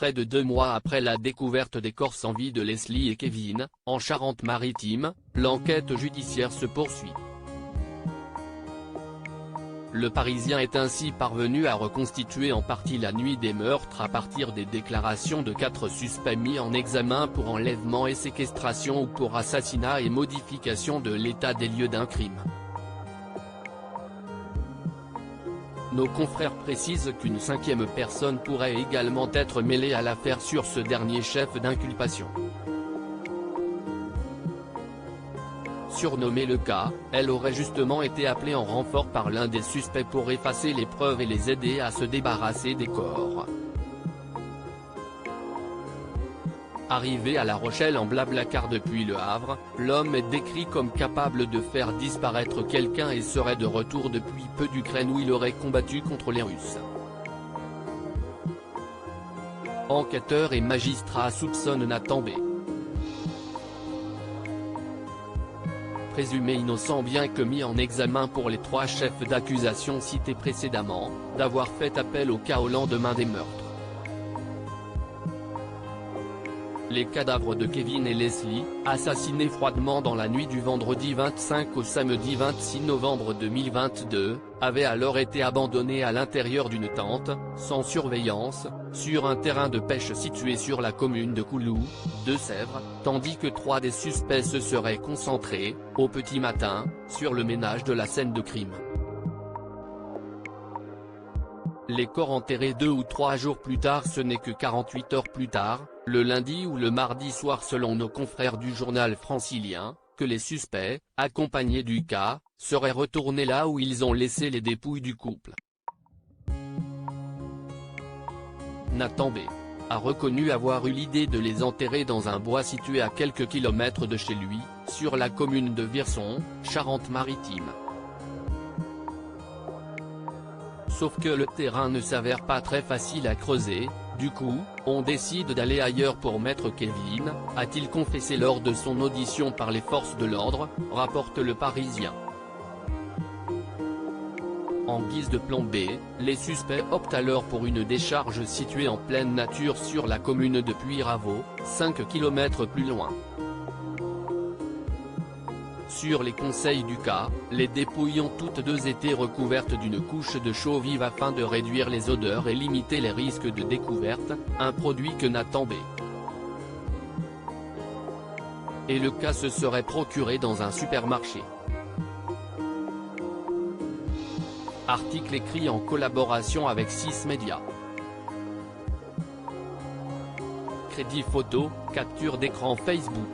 près de 2 mois après la découverte des corps sans vie de Leslie et Kevin, en Charente-Maritime, l'enquête judiciaire se poursuit. Le Parisien est ainsi parvenu à reconstituer en partie la nuit des meurtres à partir des déclarations de 4 suspects mis en examen pour enlèvement et séquestration ou pour assassinat et modification de l'état des lieux d'un crime. Nos confrères précisent qu'une 5e personne pourrait également être mêlée à l'affaire sur ce dernier chef d'inculpation. Surnommée le cas, elle aurait justement été appelée en renfort par l'un des suspects pour effacer les preuves et les aider à se débarrasser des corps. Arrivé à La Rochelle en Blablacar depuis Le Havre, l'homme est décrit comme capable de faire disparaître quelqu'un et serait de retour depuis peu d'Ukraine où il aurait combattu contre les Russes. Enquêteurs et magistrats soupçonnent Nathan B., présumé innocent bien que mis en examen pour les 3 chefs d'accusation cités précédemment, d'avoir fait appel au cas au lendemain des meurtres. Les cadavres de Kevin et Leslie, assassinés froidement dans la nuit du vendredi 25 au samedi 26 novembre 2022, avaient alors été abandonnés à l'intérieur d'une tente, sans surveillance, sur un terrain de pêche situé sur la commune de Coulou, Deux-Sèvres, tandis que 3 des suspects se seraient concentrés, au petit matin, sur le ménage de la scène de crime. Les corps enterrés 2 ou 3 jours plus tard, ce n'est que 48 heures plus tard, le lundi ou le mardi soir selon nos confrères du journal francilien, que les suspects, accompagnés du cas, seraient retournés là où ils ont laissé les dépouilles du couple. Nathan B. a reconnu avoir eu l'idée de les enterrer dans un bois situé à quelques kilomètres de chez lui, sur la commune de Virson, Charente-Maritime. Sauf que le terrain ne s'avère pas très facile à creuser, du coup, on décide d'aller ailleurs pour mettre Kevin, a-t-il confessé lors de son audition par les forces de l'ordre, rapporte Le Parisien. En guise de plan B, les suspects optent alors pour une décharge située en pleine nature sur la commune de Puyraveau, 5 km plus loin. Sur les conseils du cas, les dépouilles ont toutes 2 été recouvertes d'une couche de chaux vive afin de réduire les odeurs et limiter les risques de découverte, un produit que Nathan B. et le cas se serait procuré dans un supermarché. Article écrit en collaboration avec 6 médias. Crédit photo, capture d'écran Facebook.